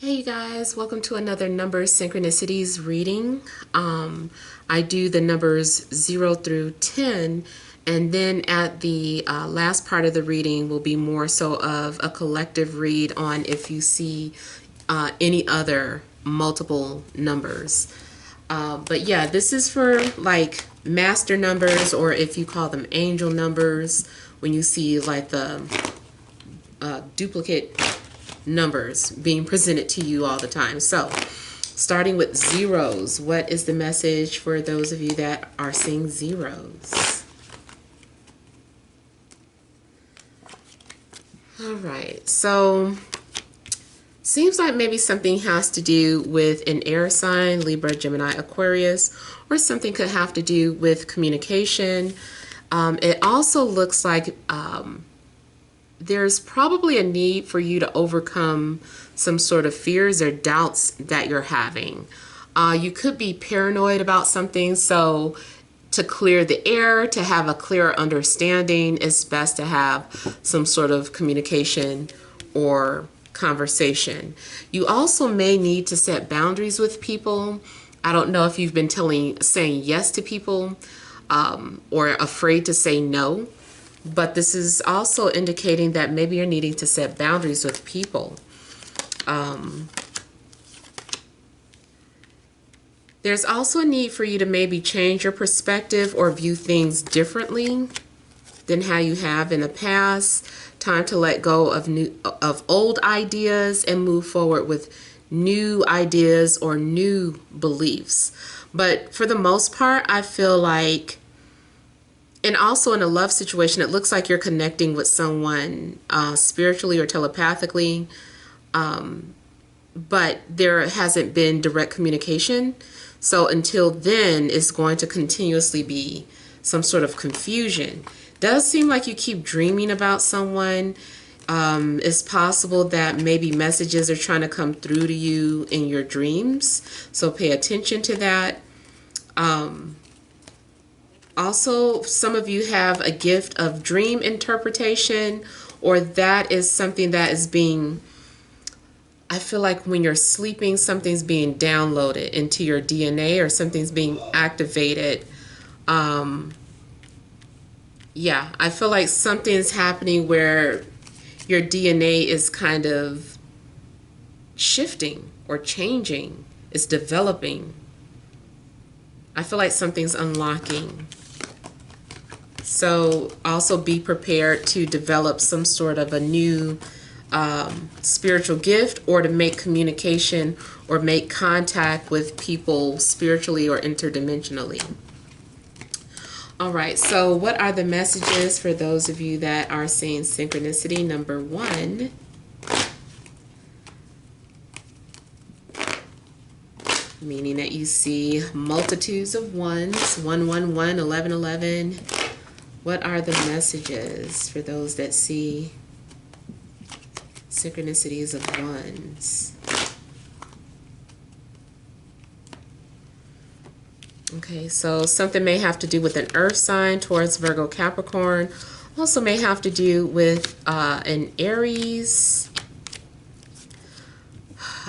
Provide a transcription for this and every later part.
Hey you guys, welcome to another number synchronicities reading. I do the numbers 0 through 10, and then at the last part of the reading will be more so of a collective read on if you see any other multiple numbers. But yeah, this is for like master numbers, or if you call them angel numbers, when you see like the duplicate numbers being presented to you all the time. So starting with zeros, what is the message for those of you that are seeing zeros? All right, so seems like maybe something has to do with an air sign, Libra, Gemini, Aquarius, or something could have to do with communication. It also looks like there's probably a need for you to overcome some sort of fears or doubts that you're having. You could be paranoid about something, so to clear the air, to have a clearer understanding, it's best to have some sort of communication or conversation. You also may need to set boundaries with people. I don't know if you've been saying yes to people or afraid to say no. But this is also indicating that maybe you're needing to set boundaries with people. There's also a need for you to maybe change your perspective or view things differently than how you have in the past. Time to let go of old ideas and move forward with new ideas or new beliefs. But for the most part, I feel like, and also in a love situation, it looks like you're connecting with someone spiritually or telepathically, but there hasn't been direct communication. So until then, it's going to continuously be some sort of confusion. Does seem like you keep dreaming about someone. It's possible that maybe messages are trying to come through to you in your dreams. So pay attention to that. Also, some of you have a gift of dream interpretation, or that is something that is being, I feel like when you're sleeping, something's being downloaded into your DNA or something's being activated. Yeah, I feel like something's happening where your DNA is kind of shifting or changing. It's developing. I feel like something's unlocking. So also be prepared to develop some sort of a new spiritual gift, or to make communication or make contact with people spiritually or interdimensionally. All right, so what are the messages for those of you that are seeing synchronicity number 1? Meaning that you see multitudes of ones, 111, 1111. What are the messages for those that see synchronicities of ones? Okay, so something may have to do with an earth sign, Taurus, Virgo, Capricorn. Also may have to do with an Aries.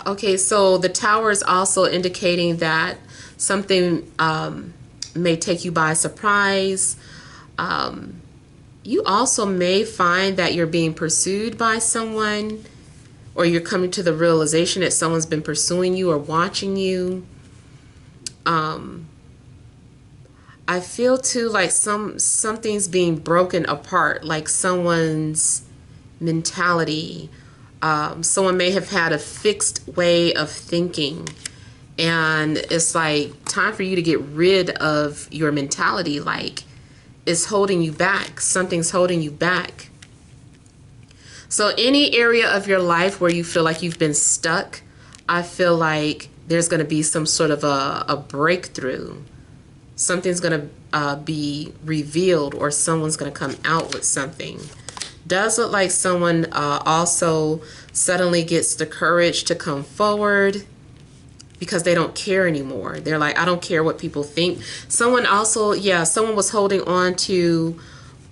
Okay, so the Tower is also indicating that something may take you by surprise. You also may find that you're being pursued by someone, or you're coming to the realization that someone's been pursuing you or watching you. I feel too like something's being broken apart, like someone's mentality. Someone may have had a fixed way of thinking, and it's like time for you to get rid of your mentality. Like, it's holding you back. Something's holding you back. So any area of your life where you feel like you've been stuck, I feel like there's going to be some sort of a breakthrough. Something's going to be revealed, or someone's going to come out with something. Does look like someone also suddenly gets the courage to come forward because they don't care anymore. They're like, I don't care what people think. Someone also, yeah, someone was holding on to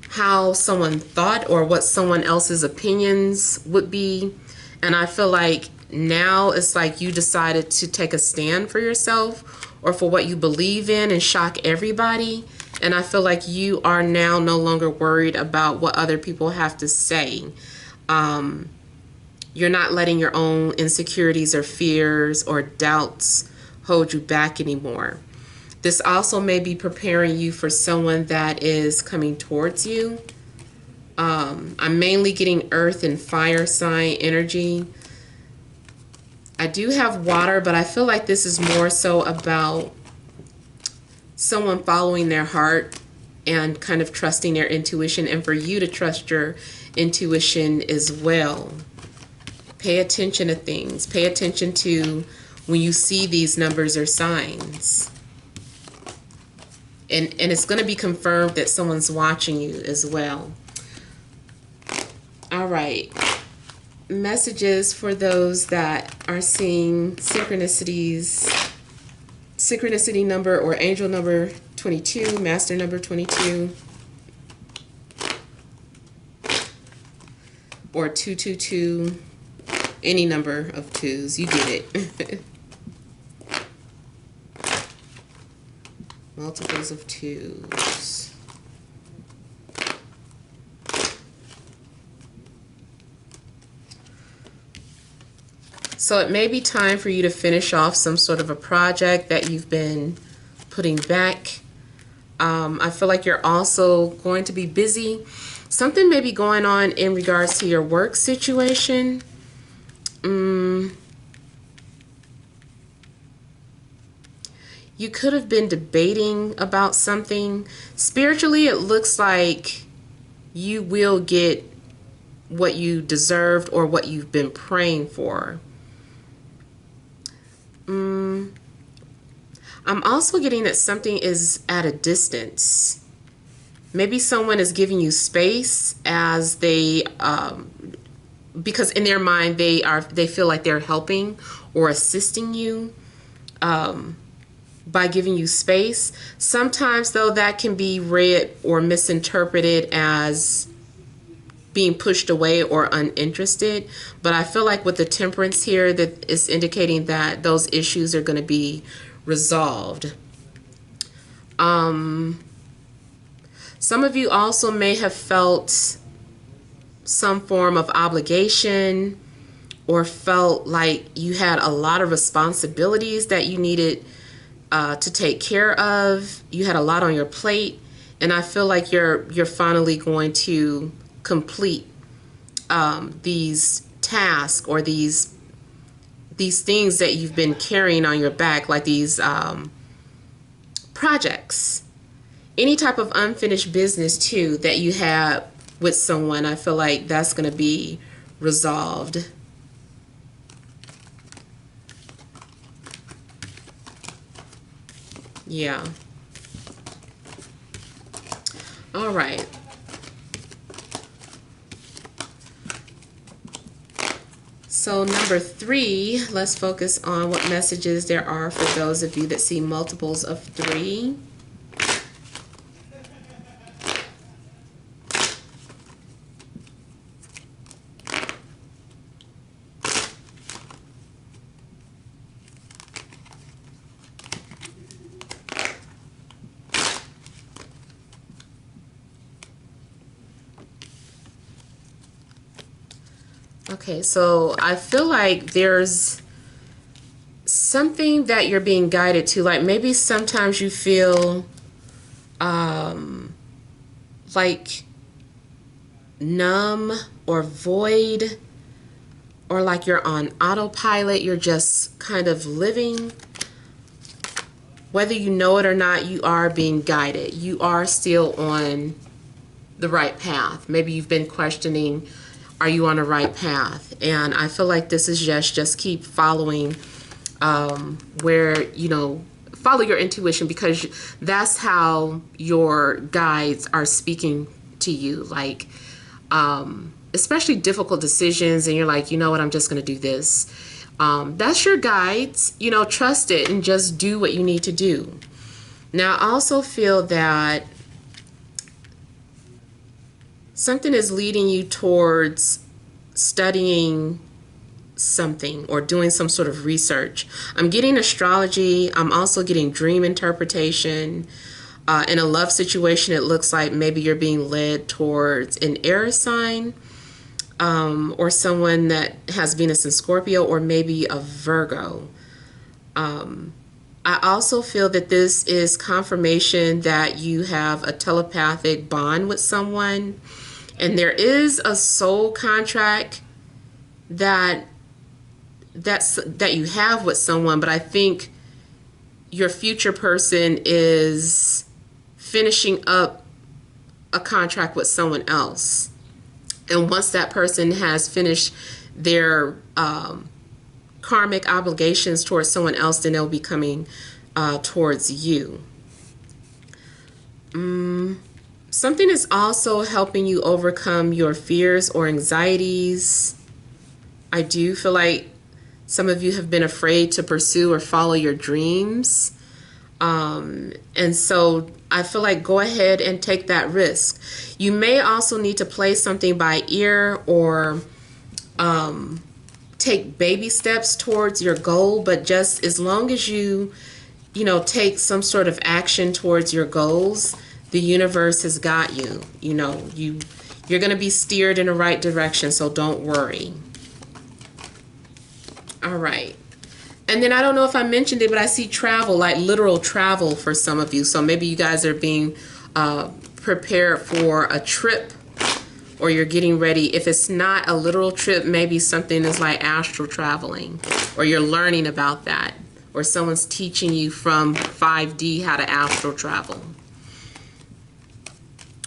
how someone thought or what someone else's opinions would be. And I feel like now it's like you decided to take a stand for yourself or for what you believe in and shock everybody. And I feel like you are now no longer worried about what other people have to say. You're not letting your own insecurities or fears or doubts hold you back anymore. This also may be preparing you for someone that is coming towards you. I'm mainly getting earth and fire sign energy. I do have water, but I feel like this is more so about someone following their heart and kind of trusting their intuition, and for you to trust your intuition as well. Pay attention to things. Pay attention to when you see these numbers or signs. And it's going to be confirmed that someone's watching you as well. All right. Messages for those that are seeing synchronicities. Synchronicity number or angel number 22, master number 22, or 222, any number of twos, you get it. Multiples of twos. So it may be time for you to finish off some sort of a project that you've been putting back. I feel like you're also going to be busy. Something may be going on in regards to your work situation. You could have been debating about something. Spiritually, it looks like you will get what you deserved or what you've been praying for. I'm also getting that something is at a distance. Maybe someone is giving you space as they, because in their mind they feel like they're helping or assisting you by giving you space. Sometimes though that can be read or misinterpreted as being pushed away or uninterested, but I feel like with the temperance here, that is indicating that those issues are going to be resolved. Some of you also may have felt some form of obligation or felt like you had a lot of responsibilities that you needed to take care of. You had a lot on your plate, and I feel like you're finally going to complete these tasks or these things that you've been carrying on your back, like these projects, any type of unfinished business too that you have with someone. I feel like that's going to be resolved. Yeah. All right. So number 3, let's focus on what messages there are for those of you that see multiples of 3. Okay, so I feel like there's something that you're being guided to. Like maybe sometimes you feel like numb or void, or like you're on autopilot. You're just kind of living. Whether you know it or not, you are being guided. You are still on the right path. Maybe you've been questioning, are you on the right path? And I feel like this is just keep following where, follow your intuition, because that's how your guides are speaking to you. Like, especially difficult decisions, and you're like, you know what, I'm just going to do this. That's your guides. Trust it and just do what you need to do. Now, I also feel that something is leading you towards studying something or doing some sort of research. I'm getting astrology. I'm also getting dream interpretation. In a love situation, it looks like maybe you're being led towards an air sign, or someone that has Venus in Scorpio, or maybe a Virgo. I also feel that this is confirmation that you have a telepathic bond with someone, and there is a soul contract that you have with someone, but I think your future person is finishing up a contract with someone else. And once that person has finished their karmic obligations towards someone else, then they'll be coming towards you. Something is also helping you overcome your fears or anxieties. I do feel like some of you have been afraid to pursue or follow your dreams. And so I feel like go ahead and take that risk. You may also need to play something by ear or take baby steps towards your goal, but just as long as you take some sort of action towards your goals, the universe has got you. You're going to be steered in the right direction, so don't worry. All right. And then I don't know if I mentioned it, but I see travel, like literal travel for some of you. So maybe you guys are being prepared for a trip, or you're getting ready. If it's not a literal trip, maybe something is like astral traveling, or you're learning about that, or someone's teaching you from 5D how to astral travel.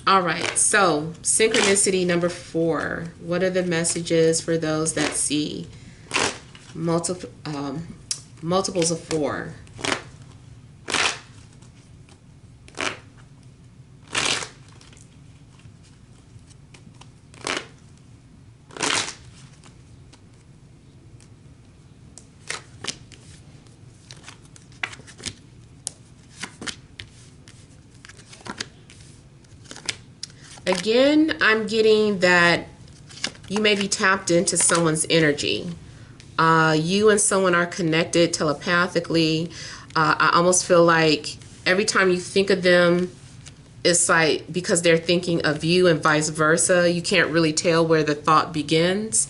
All right, so synchronicity number 4. What are the messages for those that see multiples of 4? Again, I'm getting that you may be tapped into someone's energy. You and someone are connected telepathically. I almost feel like every time you think of them, it's like because they're thinking of you and vice versa. You can't really tell where the thought begins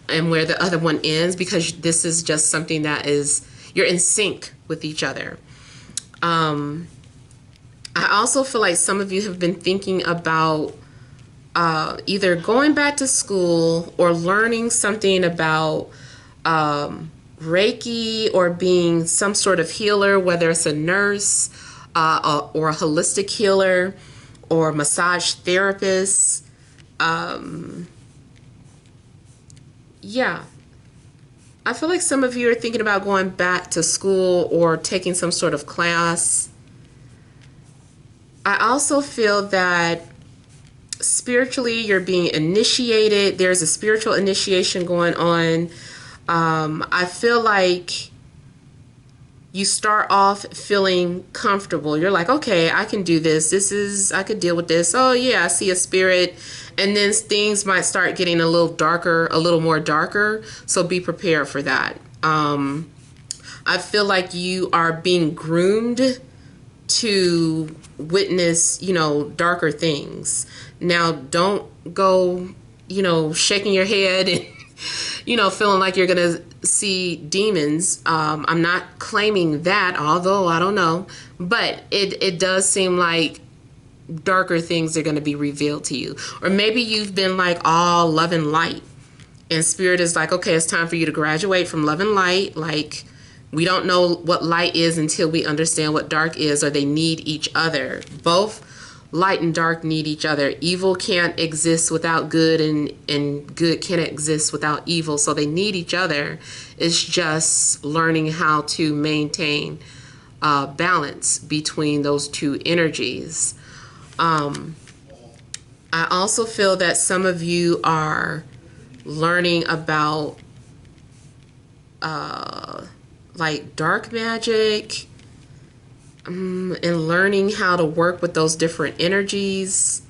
and where the other one ends, because this is just something that you're in sync with each other. I also feel like some of you have been thinking about either going back to school or learning something about Reiki, or being some sort of healer, whether it's a nurse or a holistic healer or massage therapist. Yeah. I feel like some of you are thinking about going back to school or taking some sort of class. I also feel that spiritually you're being initiated. There's a spiritual initiation going on. I feel like you start off feeling comfortable. You're like, okay, I can do this. I could deal with this. Oh yeah, I see a spirit. And then things might start getting a little darker, a little more darker. So be prepared for that. I feel like you are being groomed to witness, darker things. Now, don't go, shaking your head and, feeling like you're going to see demons. I'm not claiming that, although I don't know. But it does seem like darker things are going to be revealed to you. Or maybe you've been like all love and light, and spirit is like, okay, it's time for you to graduate from love and light. Like, we don't know what light is until we understand what dark is, or they need each other. Both light and dark need each other. Evil can't exist without good, and good can't exist without evil. So they need each other. It's just learning how to maintain balance between those two energies. I also feel that some of you are learning about like dark magic, and learning how to work with those different energies.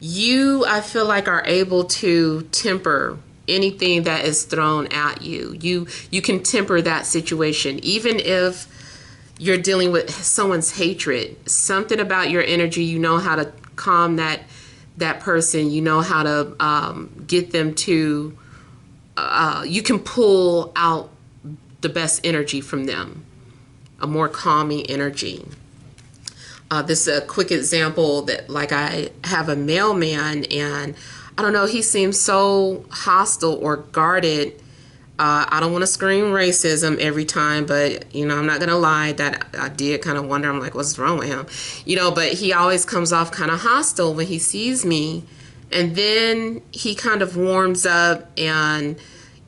You, I feel like, are able to temper anything that is thrown at you. You can temper that situation. Even if you're dealing with someone's hatred, something about your energy, you know how to calm that person. You know how to get them to, you can pull out the best energy from them, a more calming energy. This is a quick example that, like, I have a mailman, and I don't know, he seems so hostile or guarded. I don't want to scream racism every time, but, you know, I'm not going to lie that I did kind of wonder. I'm like, what's wrong with him? You know, but he always comes off kind of hostile when he sees me. And then he kind of warms up, and,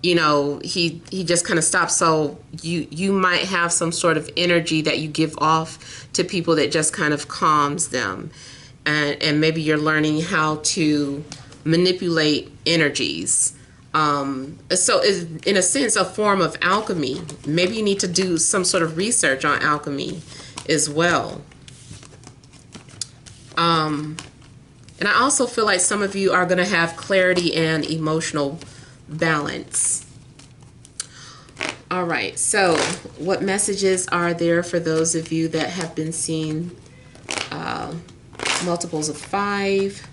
you know, he just kind of stops. So you might have some sort of energy that you give off to people that just kind of calms them. And maybe you're learning how to manipulate energies. So it's, in a sense, a form of alchemy. Maybe you need to do some sort of research on alchemy as well. And I also feel like some of you are going to have clarity and emotional balance. All right, so what messages are there for those of you that have been seeing multiples of 5?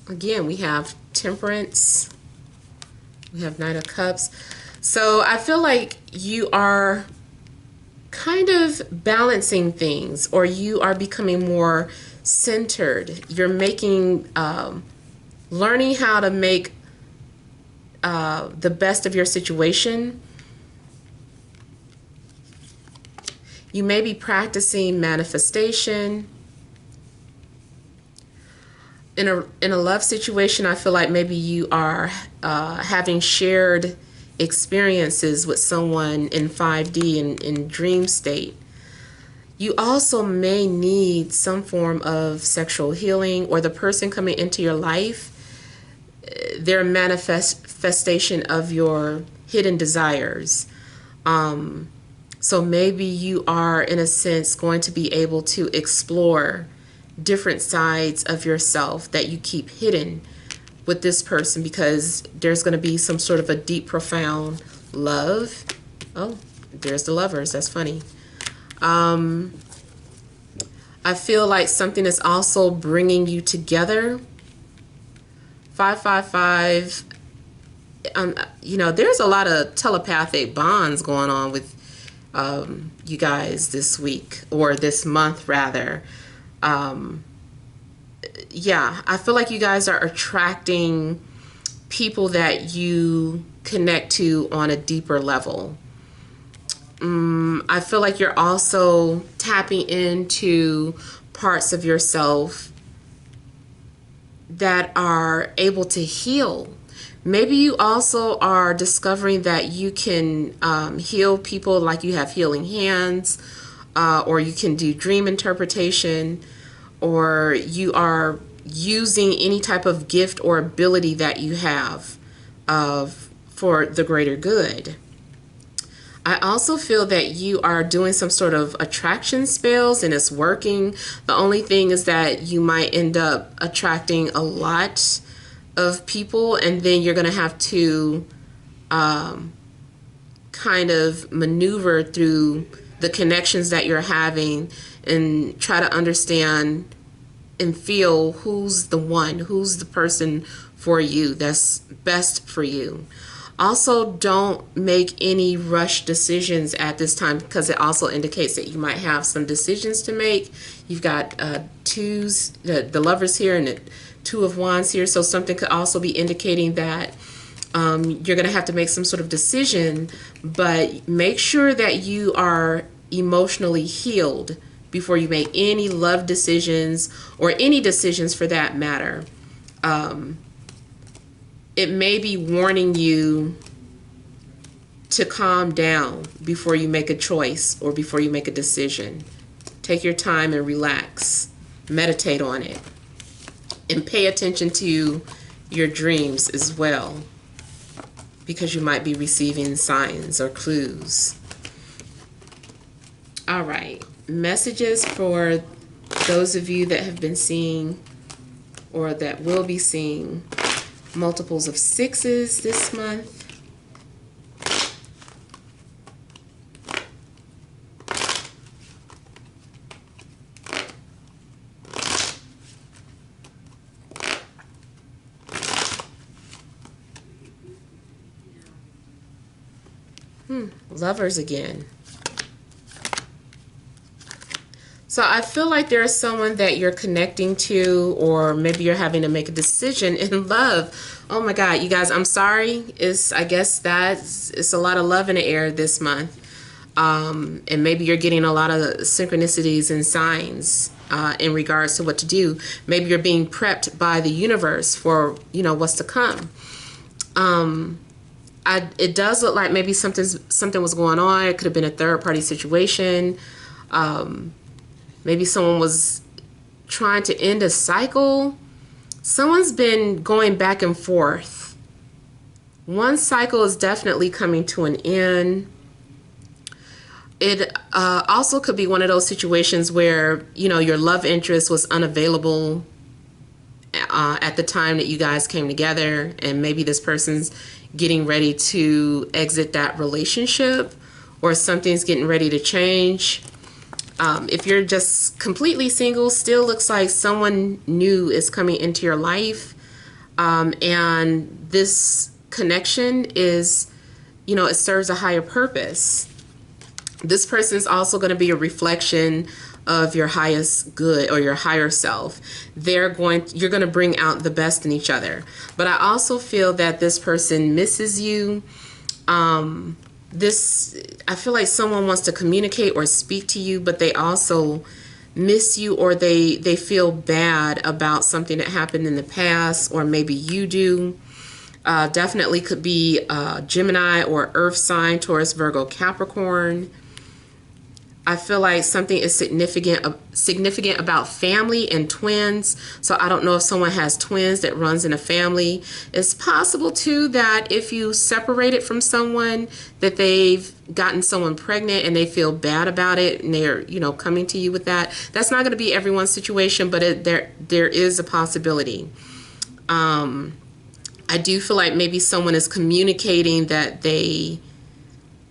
Again, we have Temperance, we have Knight of Cups. So I feel like you are kind of balancing things, or you are becoming more centered. You're making, learning how to make the best of your situation. You may be practicing manifestation. In a love situation, I feel like maybe you are having shared experiences with someone in 5D, in dream state. You also may need some form of sexual healing, or the person coming into your life, their manifestation of your hidden desires. So maybe you are, in a sense, going to be able to explore different sides of yourself that you keep hidden with this person, because there's going to be some sort of a deep, profound love. Oh, there's the Lovers. That's funny. I feel like something is also bringing you together. 555. You know, there's a lot of telepathic bonds going on with you guys this week, or this month rather. Yeah, I feel like you guys are attracting people that you connect to on a deeper level. I feel like you're also tapping into parts of yourself that are able to heal. Maybe you also are discovering that you can heal people, like you have healing hands, or you can do dream interpretation, or you are using any type of gift or ability that you have for the greater good. I also feel that you are doing some sort of attraction spells, and it's working. The only thing is that you might end up attracting a lot of people, and then you're going to have to kind of maneuver through the connections that you're having and try to understand and feel who's the one, who's the person for you that's best for you. Also, don't make any rush decisions at this time, because it also indicates that you might have some decisions to make. You've got twos, the Lovers here, and the Two of Wands here. So something could also be indicating that you're going to have to make some sort of decision, but make sure that you are emotionally healed before you make any love decisions, or any decisions for that matter. It may be warning you to calm down before you make a choice or before you make a decision. Take your time and relax. Meditate on it. And pay attention to your dreams as well, because you might be receiving signs or clues. All right, messages for those of you that have been seeing or that will be seeing multiples of 6s this month. Lovers again. So I feel like there's someone that you're connecting to, or maybe you're having to make a decision in love. Oh my God, you guys, I'm sorry. I guess it's a lot of love in the air this month. And maybe you're getting a lot of synchronicities and signs in regards to what to do. Maybe you're being prepped by the universe for, what's to come. It does look like maybe something was going on. It could have been a third-party situation. Maybe someone was trying to end a cycle. Someone's been going back and forth. One cycle is definitely coming to an end. It also could be one of those situations where, your love interest was unavailable at the time that you guys came together, and maybe this person's getting ready to exit that relationship, or something's getting ready to change. If you're just completely single, still looks like someone new is coming into your life. And this connection is, it serves a higher purpose. This person is also going to be a reflection of your highest good or your higher self. You're going to bring out the best in each other. But I also feel that this person misses you. I feel like someone wants to communicate or speak to you, but they also miss you, or they feel bad about something that happened in the past, or maybe you do. Definitely could be Gemini or Earth sign, Taurus, Virgo, Capricorn. I feel like something is significant about family and twins. So I don't know if someone has twins that runs in a family. It's possible too that if you separated from someone, that they've gotten someone pregnant and they feel bad about it, and they're coming to you with that. That's not going to be everyone's situation, but there is a possibility. I do feel like maybe someone is communicating that they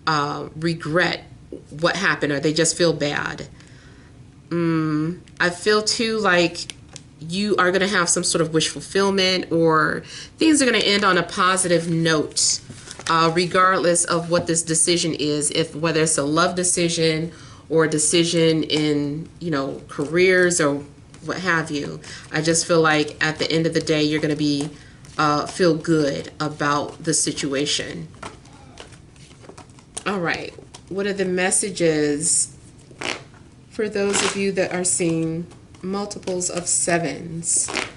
regret what happened, or they just feel bad. I feel too like you are going to have some sort of wish fulfillment, or things are going to end on a positive note, regardless of what this decision is, whether it's a love decision or a decision in careers or what have you. I just feel like at the end of the day, you're going to be feel good about the situation. All right. What are the messages for those of you that are seeing multiples of 7s?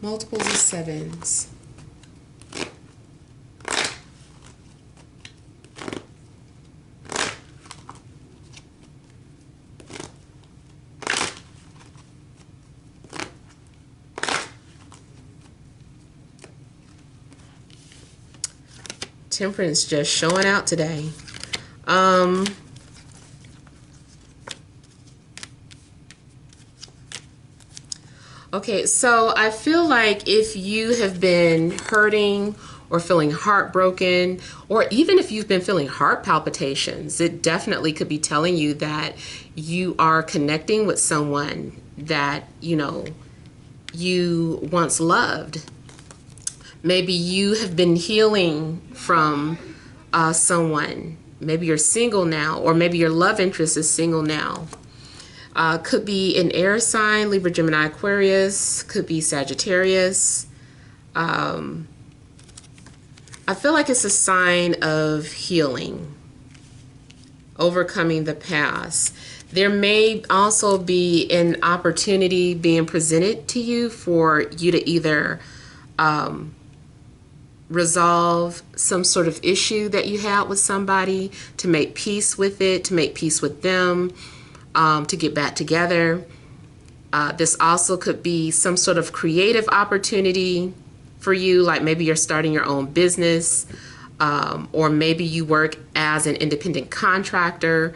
Multiples of 7s. Temperance just showing out today. Okay, so I feel like if you have been hurting or feeling heartbroken, or even if you've been feeling heart palpitations, it definitely could be telling you that you are connecting with someone that, you once loved. Maybe you have been healing from someone. Maybe you're single now, or maybe your love interest is single now. Could be an air sign, Libra, Gemini, Aquarius. Could be Sagittarius. I feel like it's a sign of healing, overcoming the past. There may also be an opportunity being presented to you for you to either resolve some sort of issue that you had with somebody, to make peace with it, to make peace with them, to get back together. This also could be some sort of creative opportunity for you, like maybe you're starting your own business, or maybe you work as an independent contractor.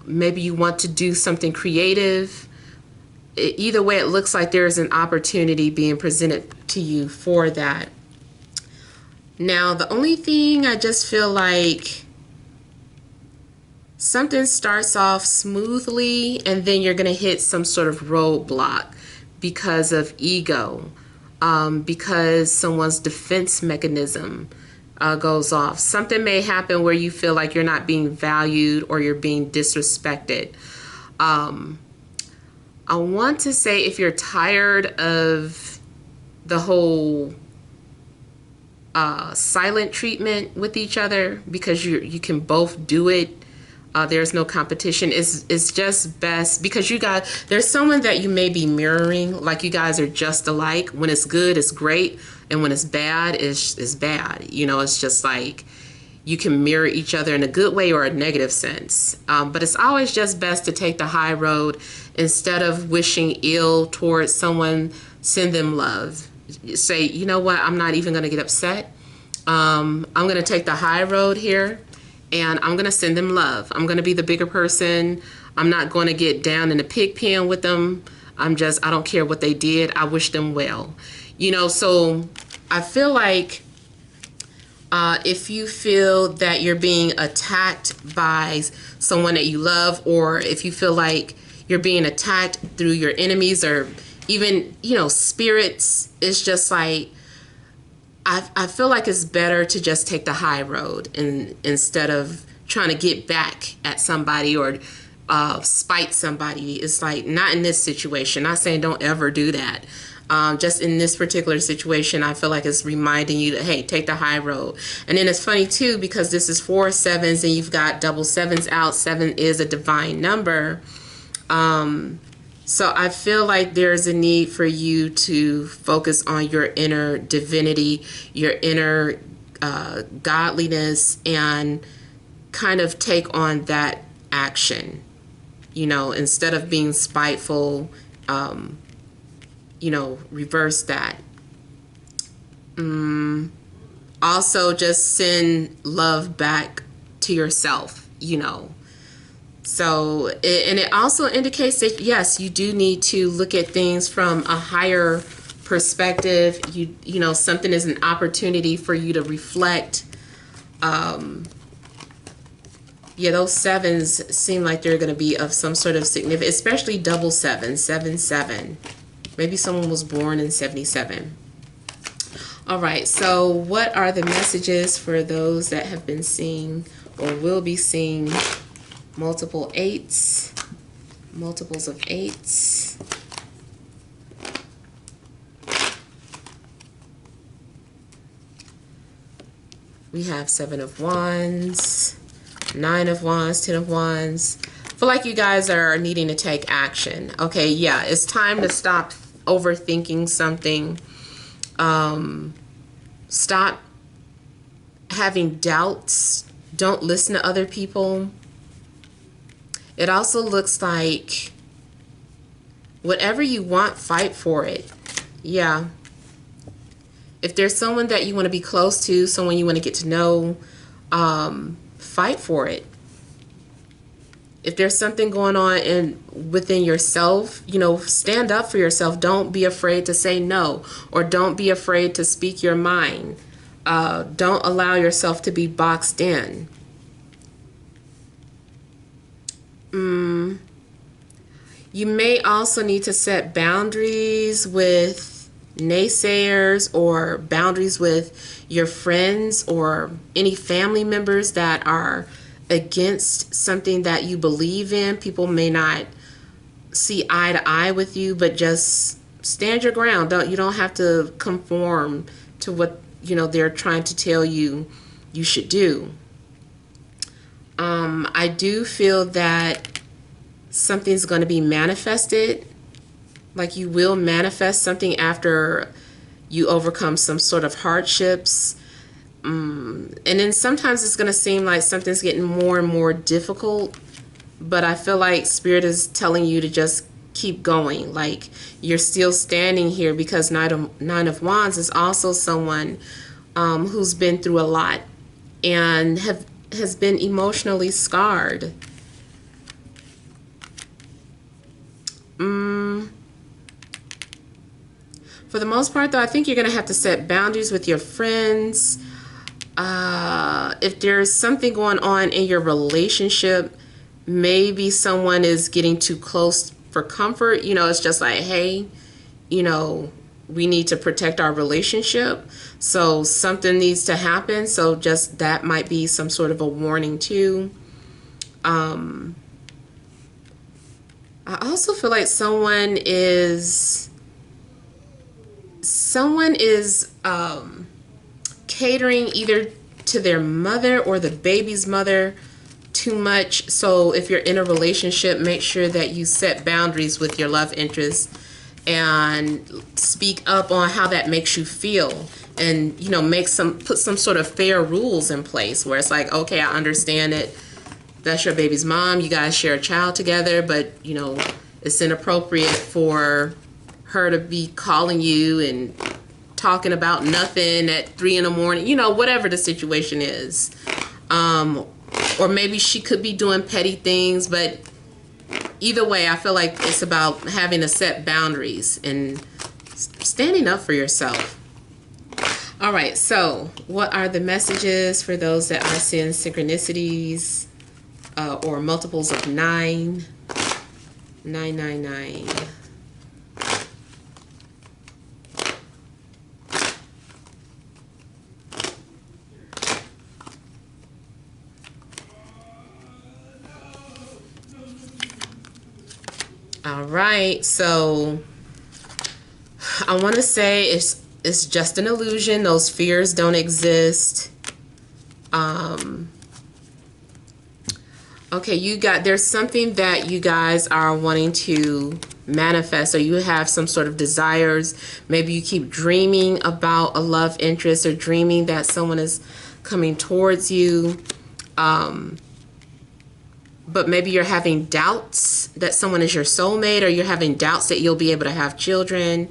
Maybe you want to do something creative. Either way, it looks like there's an opportunity being presented to you for that. Now, the only thing I just feel like something starts off smoothly and then you're going to hit some sort of roadblock because of ego, because someone's defense mechanism goes off. Something may happen where you feel like you're not being valued or you're being disrespected. I want to say if you're tired of the whole silent treatment with each other because you can both do it, there's no competition. It's just best because there's someone that you may be mirroring, like you guys are just alike. When it's good, it's great, and when it's bad, it's bad. You know, it's just like you can mirror each other in a good way or a negative sense. But it's always just best to take the high road. Instead of wishing ill towards someone, send them love. Say, you know what, I'm not even going to get upset. I'm going to take the high road here, and I'm going to send them love. I'm going to be the bigger person. I'm not going to get down in the pig pen with them. I don't care what they did. I wish them well. You know, so I feel like if you feel that you're being attacked by someone that you love, or if you feel like you're being attacked through your enemies or even, you know, spirits, it's just like, I feel like it's better to just take the high road instead of trying to get back at somebody or spite somebody. It's like, not in this situation. Not saying don't ever do that. Just in this particular situation, I feel like it's reminding you that, hey, take the high road. And then it's funny too, because this is 4 sevens and you've got double sevens out. 7 is a divine number. So I feel like there's a need for you to focus on your inner divinity, your inner godliness, and kind of take on that action, you know, instead of being spiteful, you know, reverse that. Also, just send love back to yourself, you know. So, and it also indicates that, yes, you do need to look at things from a higher perspective. You know, something is an opportunity for you to reflect. Yeah, those sevens seem like they're going to be of some sort of significance, especially double seven, 7-7. Maybe someone was born in 77. All right, so what are the messages for those that have been seeing or will be seeing multiple 8s, multiples of 8s? We have 7 of Wands, 9 of Wands, 10 of Wands. I feel like you guys are needing to take action. Okay, yeah, it's time to stop overthinking something. Stop having doubts. Don't listen to other people. It also looks like whatever you want, fight for it. Yeah. If there's someone that you want to be close to, someone you want to get to know, fight for it. If there's something going on within yourself, you know, stand up for yourself. Don't be afraid to say no, or don't be afraid to speak your mind. Don't allow yourself to be boxed in. You may also need to set boundaries with naysayers, or boundaries with your friends or any family members that are against something that you believe in. People may not see eye to eye with you, but just stand your ground. You don't have to conform to what, you know, they're trying to tell you you should do. I do feel that something's going to be manifested. Like, you will manifest something after you overcome some sort of hardships. And then sometimes it's going to seem like something's getting more and more difficult. But I feel like Spirit is telling you to just keep going. Like, you're still standing here, because Nine of Wands is also someone who's been through a lot and has been emotionally scarred. For the most part, though, I think you're going to have to set boundaries with your friends. If there's something going on in your relationship, maybe someone is getting too close for comfort. You know, it's just like, hey, you know, we need to protect our relationship. So something needs to happen. So just that might be some sort of a warning too. I also feel like someone is catering either to their mother or the baby's mother too much. So if you're in a relationship, make sure that you set boundaries with your love interest and speak up on how that makes you feel, and, you know, put some sort of fair rules in place where it's like, okay, I understand it. That's your baby's mom. You guys share a child together, but, you know, it's inappropriate for her to be calling you and talking about nothing at 3 a.m, you know, whatever the situation is. Or maybe she could be doing petty things, but either way, I feel like it's about having to set boundaries and standing up for yourself. All right, so what are the messages for those that are seeing synchronicities or multiples of 9? 999. All right, so I want to say it's just an illusion. Those fears don't exist. Okay, there's something that you guys are wanting to manifest, or you have some sort of desires. Maybe you keep dreaming about a love interest, or dreaming that someone is coming towards you. But maybe you're having doubts that someone is your soulmate, or you're having doubts that you'll be able to have children.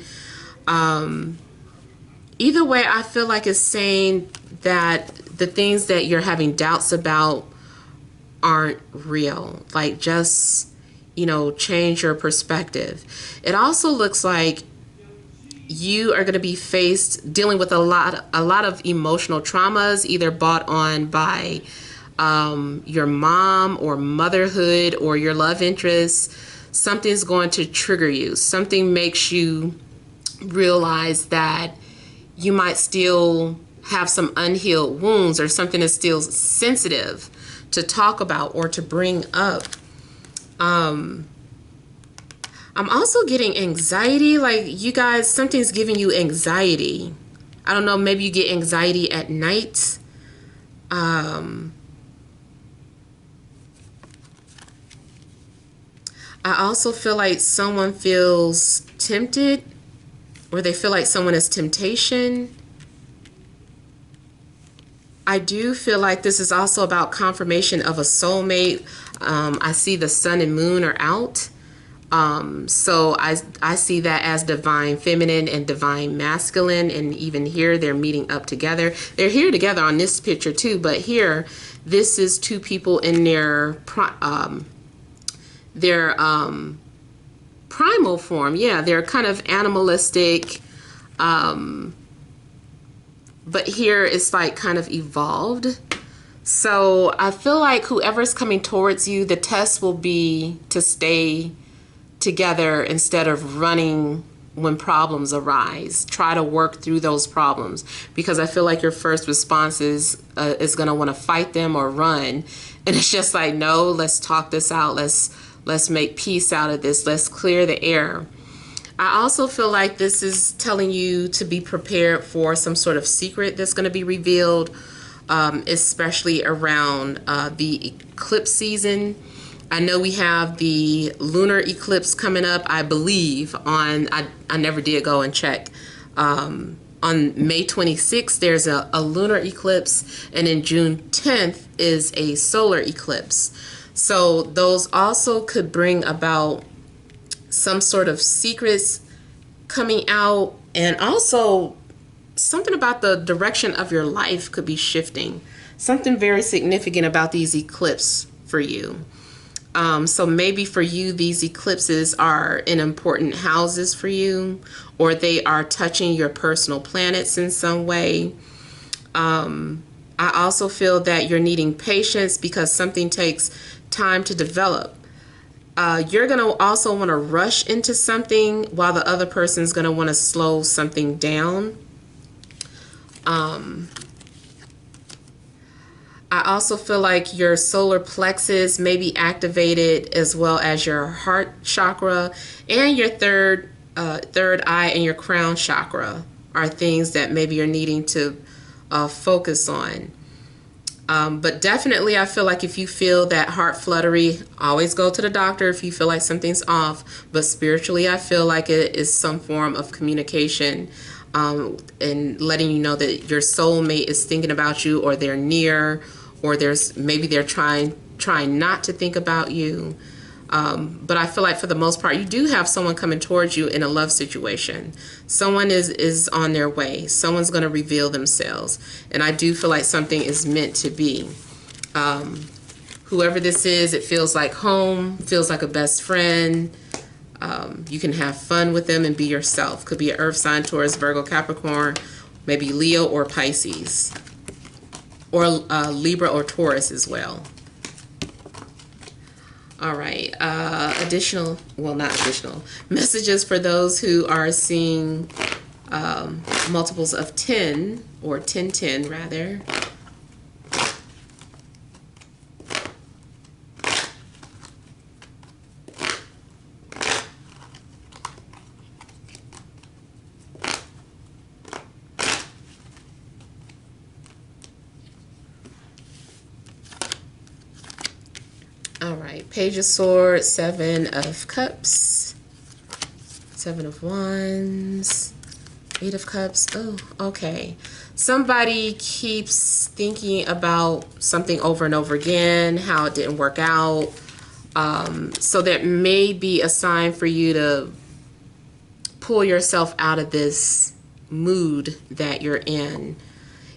Either way, I feel like it's saying that the things that you're having doubts about aren't real. Like, just, you know, change your perspective. It also looks like you are going to be dealing with a lot of emotional traumas, either brought on by your mom or motherhood or your love interest. Something's going to trigger you. Something makes you realize that you might still have some unhealed wounds, or something is still sensitive to talk about or to bring up. I'm also getting anxiety. Like, you guys, something's giving you anxiety. I don't know, maybe you get anxiety at night. I also feel like someone feels tempted, or they feel like someone is temptation. I do feel like this is also about confirmation of a soulmate. I see the sun and moon are out. So I see that as divine feminine and divine masculine. And even here, they're meeting up together. They're here together on this picture too. But here, this is two people in their primal form. Yeah, they're kind of animalistic. But here it's like kind of evolved. So I feel like whoever's coming towards you, the test will be to stay together instead of running when problems arise. Try to work through those problems, because I feel like your first response is going to want to fight them or run. And it's just like, no, let's talk this out. Let's make peace out of this. Let's clear the air. I also feel like this is telling you to be prepared for some sort of secret that's going to be revealed, especially around the eclipse season. I know we have the lunar eclipse coming up, I believe, on, I never did go and check. On May 26th, there's a lunar eclipse, and in June 10th is a solar eclipse. So those also could bring about some sort of secrets coming out, and also something about the direction of your life could be shifting. Something very significant about these eclipses for you. So maybe for you, these eclipses are in important houses for you, or they are touching your personal planets in some way. I also feel that you're needing patience because something takes time to develop. You're going to also want to rush into something while the other person's going to want to slow something down. I also feel like your solar plexus may be activated, as well as your heart chakra and your third eye and your crown chakra are things that maybe you're needing to focus on. But definitely, I feel like if you feel that heart fluttery, always go to the doctor if you feel like something's off. But spiritually, I feel like it is some form of communication, and letting you know that your soulmate is thinking about you, or they're near, or maybe they're trying not to think about you. But I feel like for the most part, you do have someone coming towards you in a love situation. Someone is on their way. Someone's going to reveal themselves. And I do feel like something is meant to be. Whoever this is, it feels like home, feels like a best friend. You can have fun with them and be yourself. Could be an earth sign, Taurus, Virgo, Capricorn, maybe Leo or Pisces. Or Libra or Taurus as well. All right, not additional messages for those who are seeing multiples of 10, or 1010 rather. All right, Page of Swords, Seven of Cups, Seven of Wands, Eight of Cups. Oh, okay. Somebody keeps thinking about something over and over again, how it didn't work out. So that may be a sign for you to pull yourself out of this mood that you're in.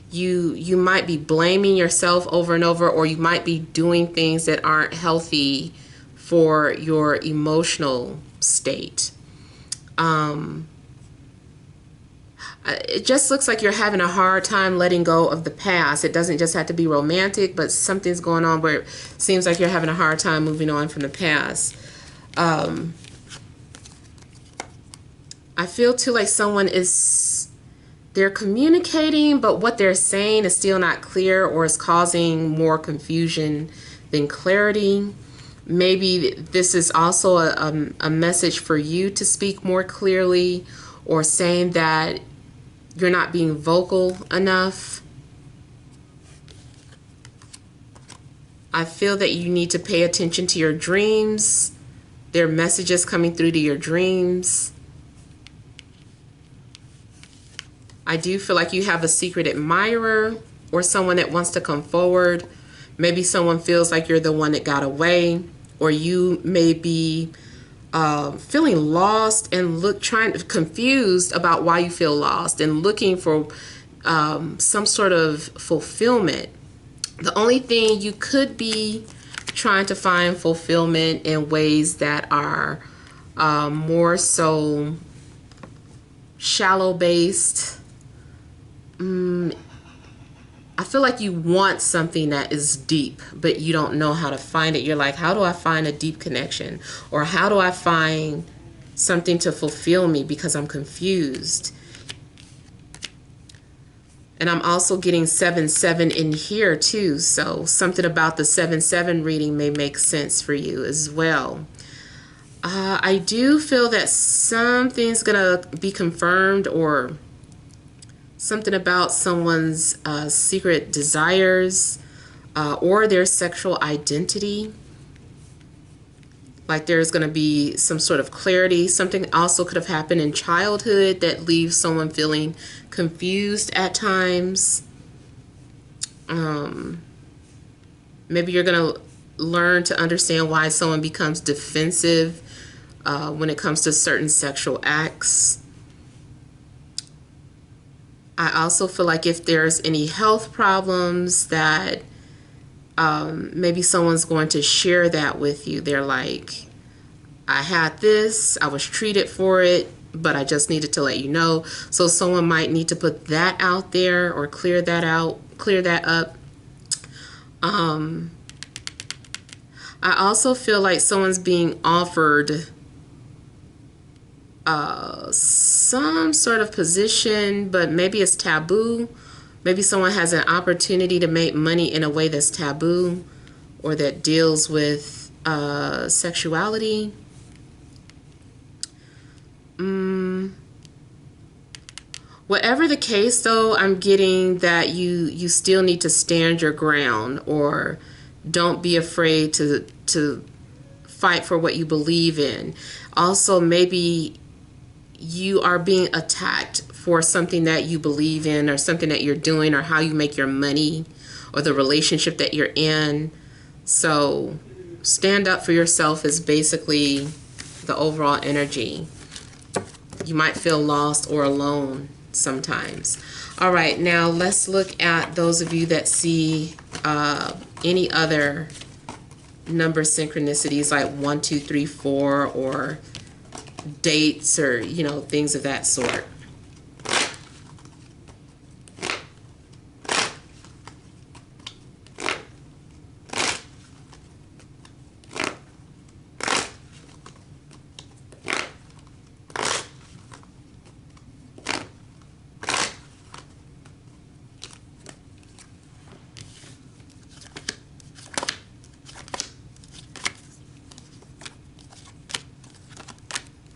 You might be blaming yourself over and over, or you might be doing things that aren't healthy for your emotional state. It just looks like you're having a hard time letting go of the past. It doesn't just have to be romantic, but something's going on where it seems like you're having a hard time moving on from the past. I feel too like someone they're communicating, but what they're saying is still not clear, or is causing more confusion than clarity. Maybe this is also a message for you to speak more clearly, or saying that you're not being vocal enough. I feel that you need to pay attention to your dreams. There are messages coming through to your dreams. I do feel like you have a secret admirer, or someone that wants to come forward. Maybe someone feels like you're the one that got away, or you may be feeling lost and confused about why you feel lost, and looking for some sort of fulfillment. The only thing, you could be trying to find fulfillment in ways that are more so shallow based. I feel like you want something that is deep, but you don't know how to find it. You're like, how do I find a deep connection? Or how do I find something to fulfill me, because I'm confused? And I'm also getting 7-7 in here too. So something about the 7-7 reading may make sense for you as well. I do feel that something's going to be confirmed, or something about someone's secret desires or their sexual identity. Like there's going to be some sort of clarity. Something also could have happened in childhood that leaves someone feeling confused at times. Maybe you're going to learn to understand why someone becomes defensive when it comes to certain sexual acts. I also feel like if there's any health problems that maybe someone's going to share that with you. They're like, I had this, I was treated for it, but I just needed to let you know. So someone might need to put that out there or clear that up. I also feel like someone's being offered some sort of position, but maybe it's taboo. Maybe someone has an opportunity to make money in a way that's taboo or that deals with sexuality. Whatever the case, though, I'm getting that you still need to stand your ground, or don't be afraid to fight for what you believe in. Also, maybe you are being attacked for something that you believe in, or something that you're doing, or how you make your money, or the relationship that you're in. So stand up for yourself is basically the overall energy. You might feel lost or alone sometimes. All right, now let's look at those of you that see any other number synchronicities like 1, 2, 3, 4, or dates, or things of that sort.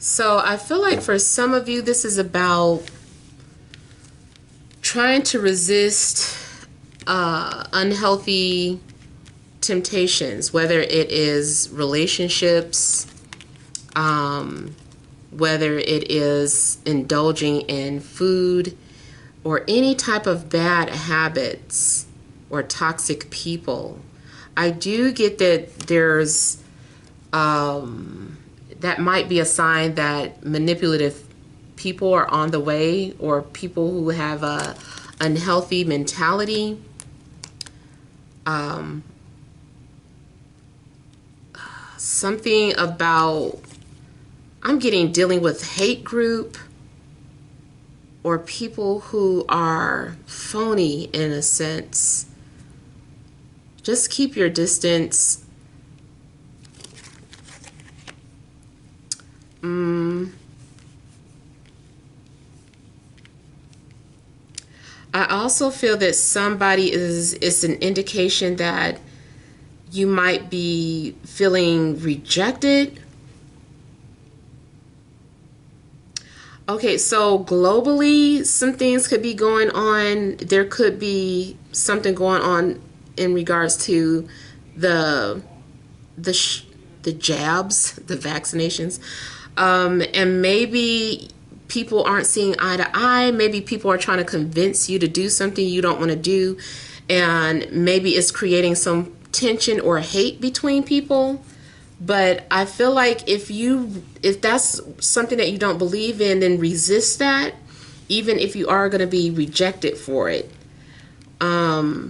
So I feel like for some of you, this is about trying to resist unhealthy temptations, whether it is relationships, whether it is indulging in food, or any type of bad habits or toxic people. I do get that there's that might be a sign that manipulative people are on the way, or people who have a unhealthy mentality. Something about, I'm getting dealing with hate group, or people who are phony in a sense. Just keep your distance. I also feel that somebody is an indication that you might be feeling rejected. Okay, so globally, some things could be going on. There could be something going on in regards to the jabs, the vaccinations. And maybe people aren't seeing eye to eye. Maybe people are trying to convince you to do something you don't want to do. And maybe it's creating some tension or hate between people. But I feel like if that's something that you don't believe in, then resist that, even if you are going to be rejected for it. I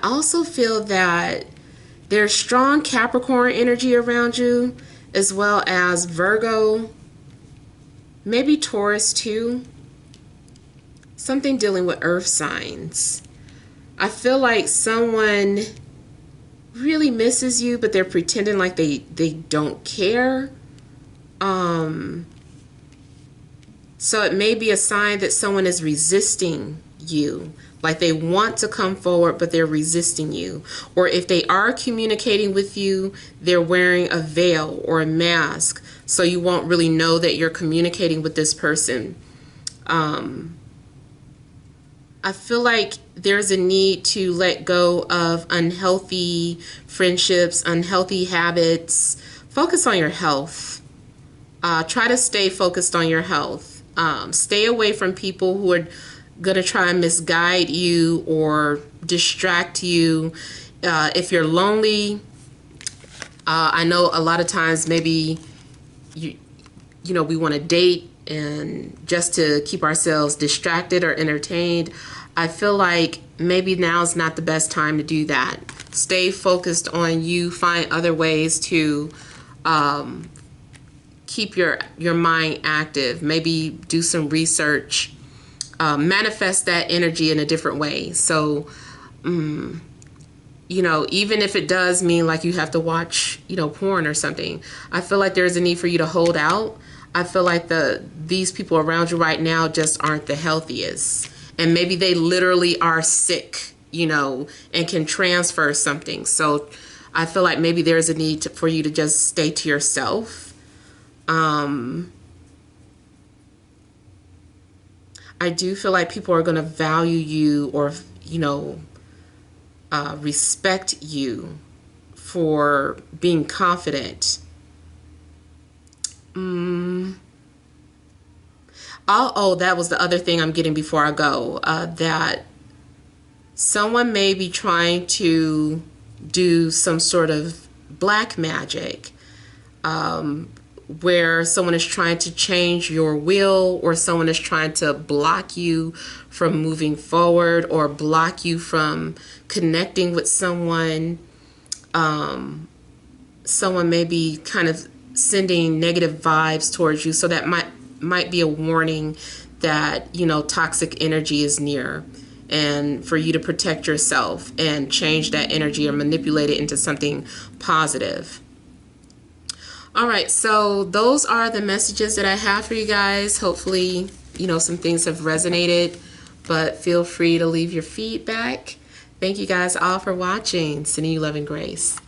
also feel that there's strong Capricorn energy around you, as well as Virgo, maybe Taurus too. Something dealing with earth signs. I feel like someone really misses you, but they're pretending like they don't care. So it may be a sign that someone is resisting you. Like they want to come forward, but they're resisting you. Or if they are communicating with you, they're wearing a veil or a mask, so you won't really know that you're communicating with this person. I feel like there's a need to let go of unhealthy friendships, unhealthy habits. Focus on your health. Try to stay focused on your health. Stay away from people who are going to try and misguide you or distract you. If you're lonely, I know a lot of times maybe we want to date and just to keep ourselves distracted or entertained, I feel like maybe now is not the best time to do that. Stay focused on you. Find other ways to keep your mind active. Maybe do some research. Manifest that energy in a different way. So, even if it does mean like you have to watch, porn or something, I feel like there's a need for you to hold out. I feel like these people around you right now just aren't the healthiest. And maybe they literally are sick, and can transfer something. So I feel like maybe there's a need for you to just stay to yourself. I do feel like people are going to value you or, respect you for being confident. Oh, that was the other thing I'm getting before I go, that someone may be trying to do some sort of black magic, where someone is trying to change your will, or someone is trying to block you from moving forward or block you from connecting with someone. Someone may be kind of sending negative vibes towards you, so that might be a warning that toxic energy is near, and for you to protect yourself and change that energy or manipulate it into something positive. All right, so those are the messages that I have for you guys. Hopefully, some things have resonated, but feel free to leave your feedback. Thank you guys all for watching. Sending you love and grace.